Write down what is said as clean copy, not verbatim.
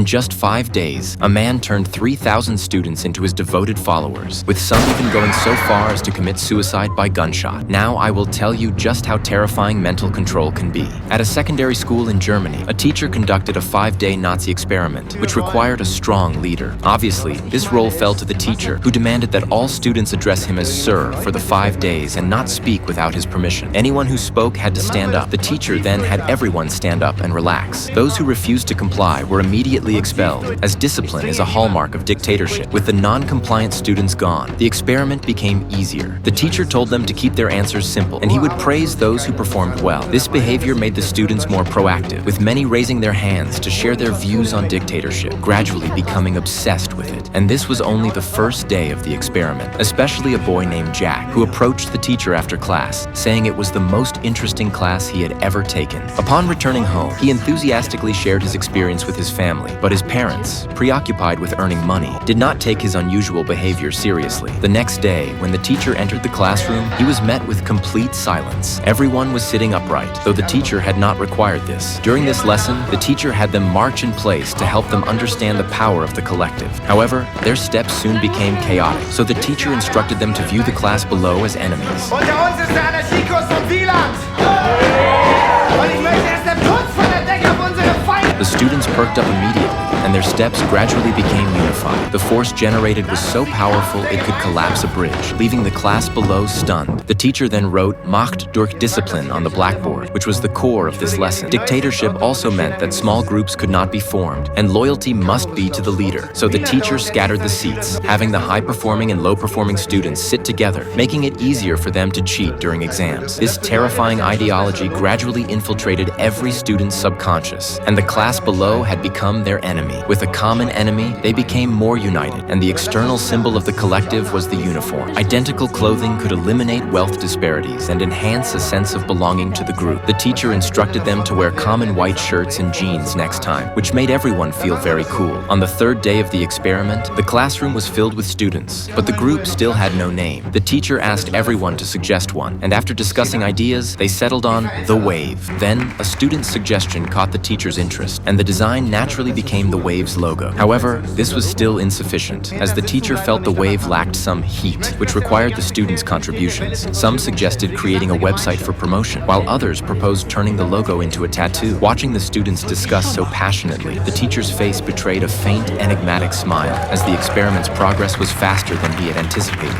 just 5 days, a man turned 3,000 students into his devoted followers, with some even going so far as to commit suicide by gunshot. Now I will tell you just how terrifying mental control can be. At a secondary school in Germany, a teacher conducted a 5-day Nazi experiment, which required a strong leader. Obviously, this role fell to the teacher, who demanded that all students address him as Sir for the 5 days and not speak without his permission. Anyone who spoke had to stand up. The teacher then had everyone stand up and relax. Those who refused to comply were immediately expelled, as discipline is a hallmark of dictatorship. With the non-compliant students gone, the experiment became easier. The teacher told them to keep their answers simple, and he would praise those who performed well. This behavior made the students more proactive, with many raising their hands to share their views on dictatorship, gradually becoming obsessed with it. And this was only the first day of the experiment, especially a boy named Jack, who approached the teacher after class, saying it was the most interesting class he had ever taken. Upon returning home, he enthusiastically shared his experience with his family, but his parents, preoccupied with earning money, did not take his unusual behavior seriously. The next day, when the teacher entered the classroom, he was met with complete silence. Everyone was sitting upright, though the teacher had not required this. During this lesson, the teacher had them march in place to help them understand the power of the collective. However, their steps soon became chaotic, so the teacher instructed them to view the class below as enemies. Unter uns ist der Anarchiekurs vom Wieland! Und ich möchte erst den Putz von der Decke auf unsere Feinde! The students perked up immediately, and their steps gradually became unified. The force generated was so powerful it could collapse a bridge, leaving the class below stunned. The teacher then wrote Macht durch Disziplin on the blackboard, which was the core of this lesson. Dictatorship also meant that small groups could not be formed, and loyalty must be to the leader. So the teacher scattered the seats, having the high-performing and low-performing students sit together, making it easier for them to cheat during exams. This terrifying ideology gradually infiltrated every student's subconscious, and the class below had become their enemy. With a common enemy, they became more united, and the external symbol of the collective was the uniform. Identical clothing could eliminate wealth disparities and enhance a sense of belonging to the group. The teacher instructed them to wear common white shirts and jeans next time, which made everyone feel very cool. On the 3rd day of the experiment, the classroom was filled with students, but the group still had no name. The teacher asked everyone to suggest one, and after discussing ideas, they settled on The Wave. Then, a student's suggestion caught the teacher's interest, and the design naturally became the Wave's logo. However, this was still insufficient, as the teacher felt the Wave lacked some heat, which required the students' contributions. Some suggested creating a website for promotion, while others proposed turning the logo into a tattoo. Watching the students discuss so passionately, the teacher's face betrayed a faint, enigmatic smile, as the experiment's progress was faster than he had anticipated.